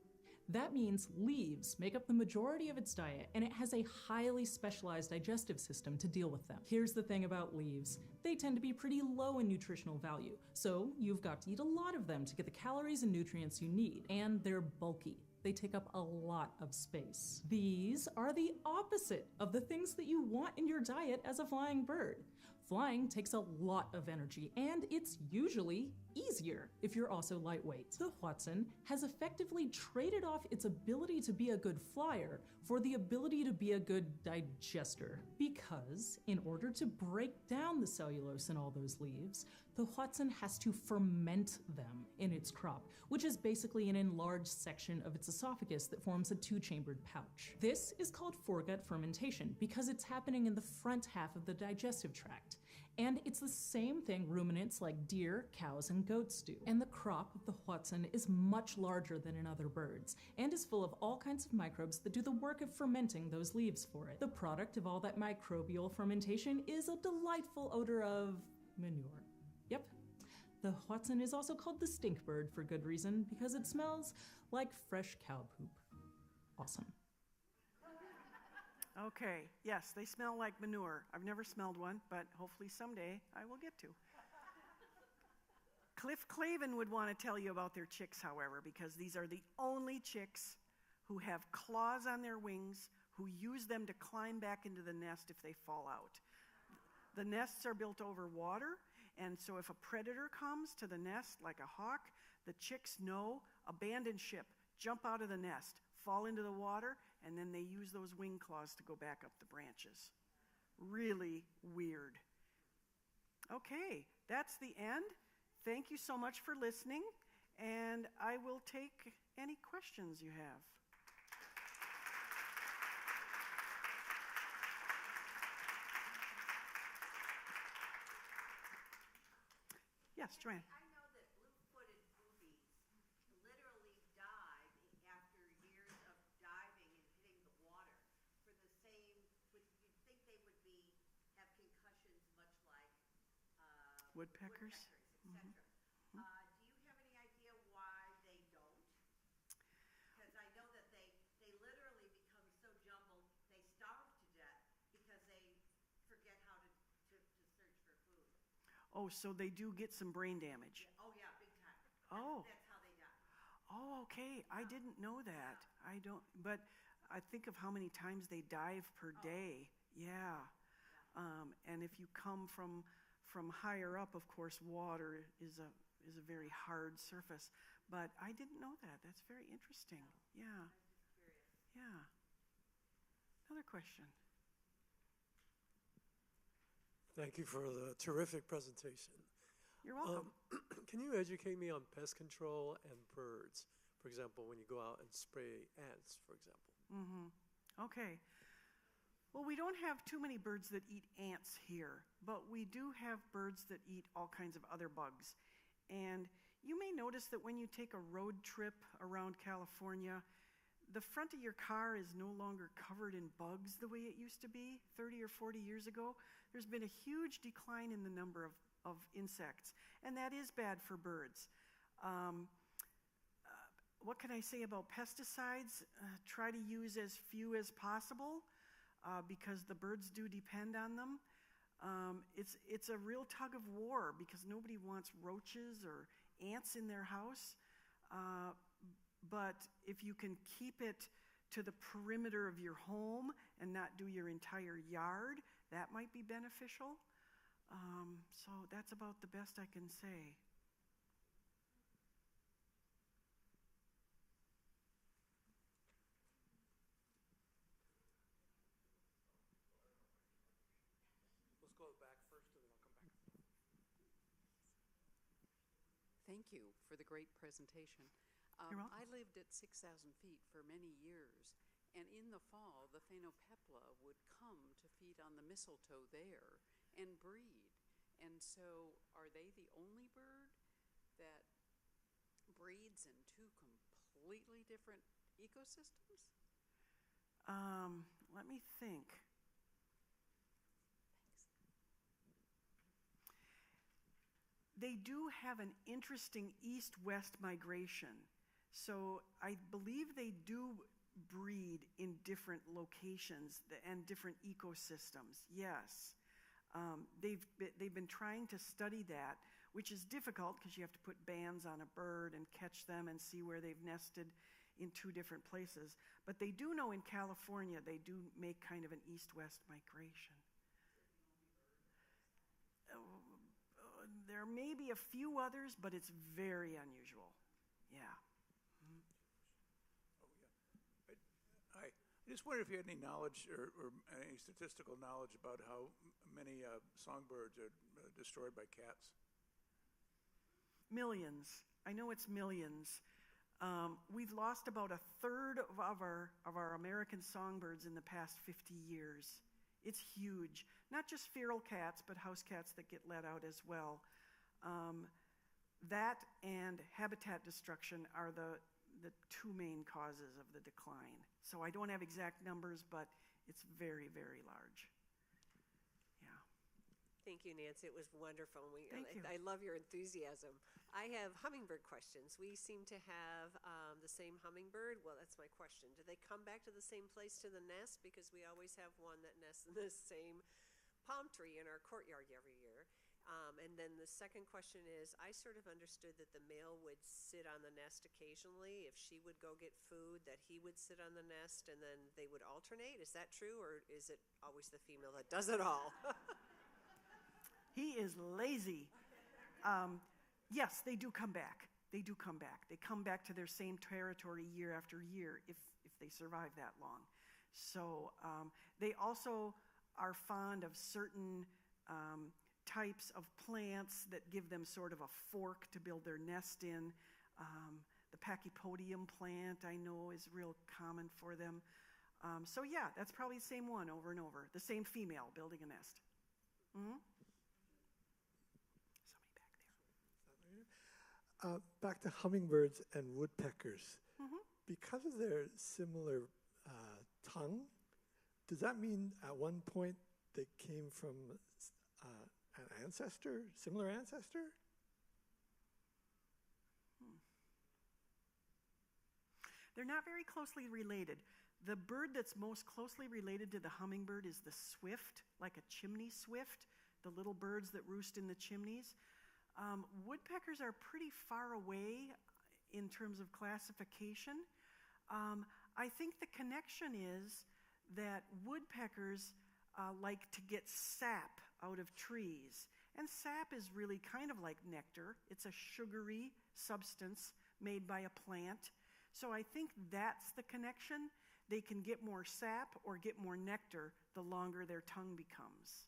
That means leaves make up the majority of its diet, and it has a highly specialized digestive system to deal with them. Here's the thing about leaves. They tend to be pretty low in nutritional value, so you've got to eat a lot of them to get the calories and nutrients you need, and they're bulky. They take up a lot of space. These are the opposite of the things that you want in your diet as a flying bird. Flying takes a lot of energy, and it's usually easier if you're also lightweight. The Watson has effectively traded off its ability to be a good flyer for the ability to be a good digester. Because in order to break down the cellulose in all those leaves, the Watson has to ferment them in its crop, which is basically an enlarged section of its esophagus that forms a two-chambered pouch. This is called foregut fermentation because it's happening in the front half of the digestive tract. And it's the same thing ruminants like deer, cows, and goats do. And the crop of the Watson is much larger than in other birds, and is full of all kinds of microbes that do the work of fermenting those leaves for it. The product of all that microbial fermentation is a delightful odor of manure. Yep. The Watson is also called the stink bird for good reason, because it smells like fresh cow poop. Awesome. Okay, yes, they smell like manure. I've never smelled one, but hopefully someday I will get to. Cliff Clavin would want to tell you about their chicks, however, because these are the only chicks who have claws on their wings, who use them to climb back into the nest if they fall out. The nests are built over water, and so if a predator comes to the nest like a hawk, the chicks know, abandon ship, jump out of the nest, fall into the water, and then they use those wing claws to go back up the branches. Really weird. Okay, that's the end. Thank you so much for listening, and I will take any questions you have. Yes, Joanne. I know that blue-footed boobies literally died after years of diving and hitting the water for the same, you'd think they would have concussions much like Woodpeckers, etc. Do you have any idea why they don't? Because I know that they literally become so jumbled, they starve to death because they forget how to search for food. Oh, so they do get some brain damage. Oh, yeah, big time. Oh. That's how they die. Oh, okay. I didn't know that. I don't, but I think of how many times they dive per day. Yeah. And if you come from higher up, of course, water is a very hard surface. But I didn't know that. That's very interesting. Yeah. Yeah. Another question. Thank you for the terrific presentation. You're welcome. Can you educate me on pest control and birds? For example, when you go out and spray ants, for example. Okay. Well, we don't have too many birds that eat ants here, but we do have birds that eat all kinds of other bugs. And you may notice that when you take a road trip around California, The front of your car is no longer covered in bugs the way it used to be 30 or 40 years ago. There's been a huge decline in the number of insects, and that is bad for birds. What can I say about pesticides? Try to use as few as possible because the birds do depend on them. It's a real tug of war because nobody wants roaches or ants in their house. But if you can keep it to the perimeter of your home and not do your entire yard, that might be beneficial. So that's about the best I can say. Let's go back first and then I'll come back. Thank you for the great presentation. You're welcome. I lived at 6,000 feet for many years, and in the fall, the phainopepla would come to feed on the mistletoe there and breed. And so, are they the only bird that breeds in two completely different ecosystems? Let me think. They do have an interesting east-west migration. So I believe they do breed in different locations and different ecosystems, yes. They've been trying to study that, which is difficult because you have to put bands on a bird and catch them and see where they've nested in two different places. But they do know in California they do make kind of an east-west migration. There may be a few others, but it's very unusual. Yeah. I just wonder if you had any knowledge or any statistical knowledge about how many songbirds are destroyed by cats. Millions. I know it's millions. We've lost about a third of our American songbirds in the past 50 years. It's huge. Not just feral cats, but house cats that get let out as well. That and habitat destruction are the two main causes of the decline. So I don't have exact numbers, but it's very, very large. Yeah. Thank you, Nancy. It was wonderful. Thank you. I love your enthusiasm. I have hummingbird questions. We seem to have the same hummingbird. Well, that's my question. Do they come back to the same place to the nest? Because we always have one that nests in the same palm tree in our courtyard every year. And then the second question is, I sort of understood that the male would sit on the nest occasionally. If she would go get food, that he would sit on the nest and then they would alternate. Is that true, or is it always the female that does it all? He is lazy. Yes, they do come back. They do come back. They come back to their same territory year after year if they survive that long. So they also are fond of certain types of plants that give them sort of a fork to build their nest in. The Pachypodium plant, I know, is real common for them. So yeah, that's probably the same one over and over. The same female building a nest. Mm-hmm. Somebody back there. Back to hummingbirds and woodpeckers. Mm-hmm. Because of their similar tongue, does that mean at one point they came from an ancestor, similar ancestor? They're not very closely related. The bird that's most closely related to the hummingbird is the swift, like a chimney swift, the little birds that roost in the chimneys. Woodpeckers are pretty far away in terms of classification. I think the connection is that woodpeckers like to get sap out of trees. And sap is really kind of like nectar. It's a sugary substance made by a plant. So I think that's the connection. They can get more sap or get more nectar the longer their tongue becomes.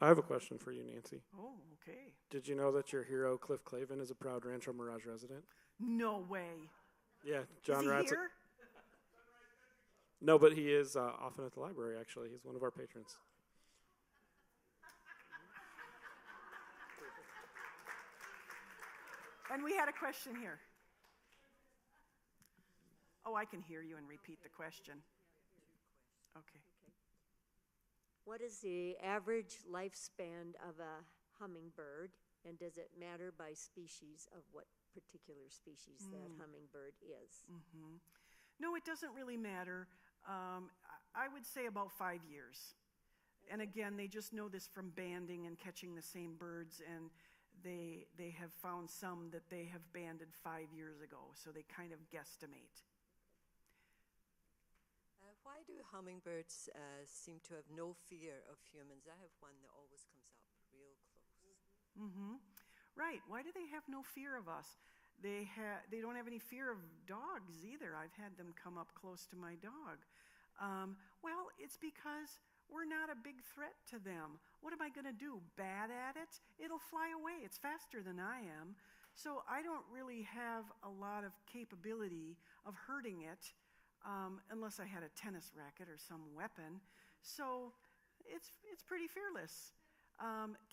I have a question for you, Nancy. Oh, okay. Did you know that your hero, Cliff Clavin, is a proud Rancho Mirage resident? No way. Yeah, John Is he Ratz. here? No, but he is often at the library, actually. He's one of our patrons. And we had a question here. Oh, I can hear you and repeat the question. Okay. What is the average lifespan of a hummingbird, and does it matter by species of what particular species that hummingbird is? Mm-hmm. No, it doesn't really matter. I would say about 5 years. And again, they just know this from banding and catching the same birds, and they have found some that they have banded 5 years ago, so they kind of guesstimate. Why do hummingbirds seem to have no fear of humans? I have one that always comes up real close. Mm-hmm. Right. Why do they have no fear of us? They don't have any fear of dogs either. I've had them come up close to my dog. Well, it's because we're not a big threat to them. What am I going to do? Bad at it? It'll fly away. It's faster than I am. So I don't really have a lot of capability of hurting it. Unless I had a tennis racket or some weapon. So it's pretty fearless.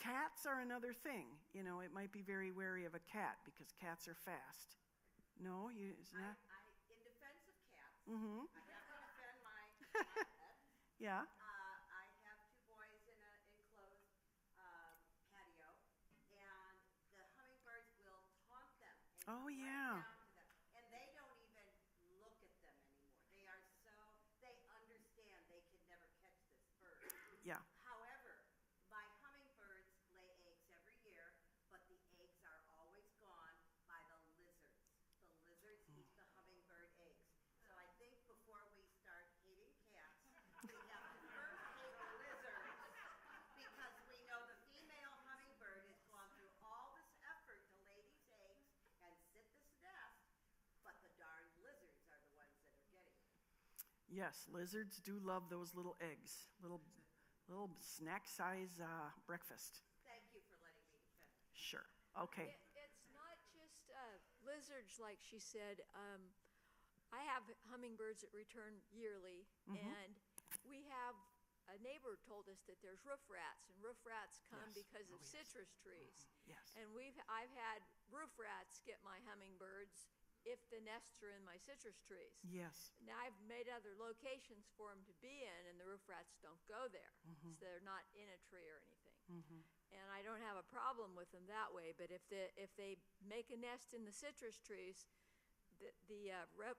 Cats are another thing. You know, it might be very wary of a cat because cats are fast. No, it's not. In defense of cats, Mm-hmm. I have to defend my pet. Yeah. I have 2 boys in an enclosed patio, and the hummingbirds will taunt them. And Oh, come right yeah. down to them, and they don't even look at them anymore. They understand they can never catch this bird. Yeah. However, my hummingbirds lay eggs every year, but the eggs are always gone by the lizards. The lizards eat the hummingbird eggs. So I think before we start hating cats, we have to first hate the lizards, because we know the female hummingbird has gone through all this effort to lay these eggs and sit this nest, but the darn lizards are the ones that are getting it. Yes, lizards do love those little eggs, little snack-size breakfast. Thank you for letting me defend. Sure. Okay. It's not just lizards, like she said. I have hummingbirds that return yearly, and we have a neighbor told us that there's roof rats, and roof rats come Yes. because of yes. citrus trees. Yes. And I've had roof rats get my hummingbirds if the nests are in my citrus trees. Yes. Now I've made other locations for them to be in, and the roof rats don't go there, so they're not in a tree or anything. Mm-hmm. And I don't have a problem with them that way. But if they make a nest in the citrus trees, the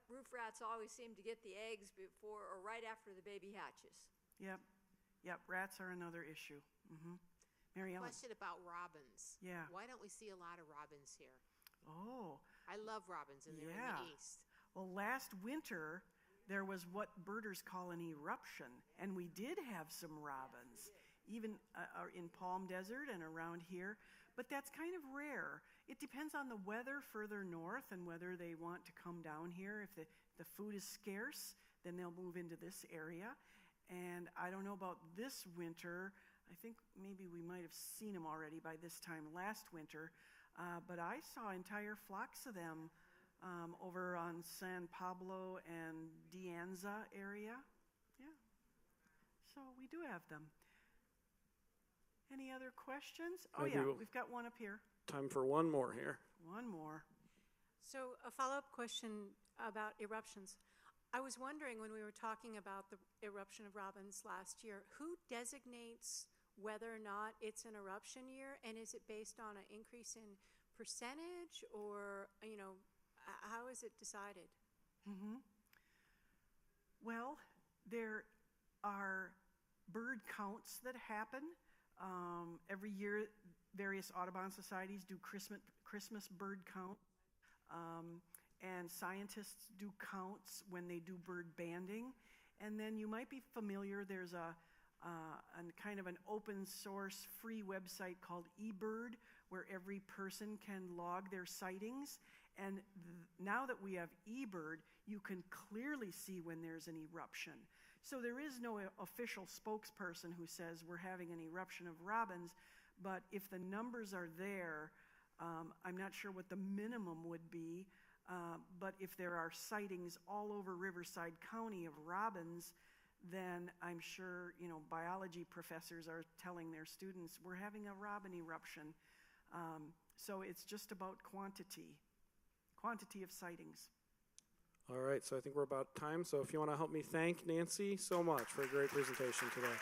roof rats always seem to get the eggs before or right after the baby hatches. Yep. Yep. Rats are another issue. Mm-hmm. Mary Ellen. Question about robins. Yeah. Why don't we see a lot of robins here? Oh. I love robins, and they're in Yeah. the east. Well, last winter there was what birders call an eruption, and we did have some robins, even in Palm Desert and around here. But that's kind of rare. It depends on the weather further north and whether they want to come down here. If the food is scarce, then they'll move into this area. And I don't know about this winter. I think maybe we might have seen them already by this time last winter. But I saw entire flocks of them over on San Pablo and De Anza area. Yeah. So we do have them. Any other questions? Oh, I yeah, do. we've got one up here. Time for one more here. One more. So a follow-up question about eruptions. I was wondering, when we were talking about the eruption of robins last year, who designates whether or not it's an eruption year, and is it based on an increase in percentage, or, how is it decided? Mm-hmm. Well, there are bird counts that happen. Every year, various Audubon societies do Christmas bird count, and scientists do counts when they do bird banding. And then you might be familiar, there's a kind of an open source free website called eBird, where every person can log their sightings. And now that we have eBird, you can clearly see when there's an eruption. So there is no official spokesperson who says we're having an eruption of robins, but if the numbers are there, I'm not sure what the minimum would be, but if there are sightings all over Riverside County of robins, then I'm sure biology professors are telling their students we're having a robin eruption. So it's just about quantity of sightings. All right, so I think we're about time. So if you want to help me thank Nancy so much for a great presentation today.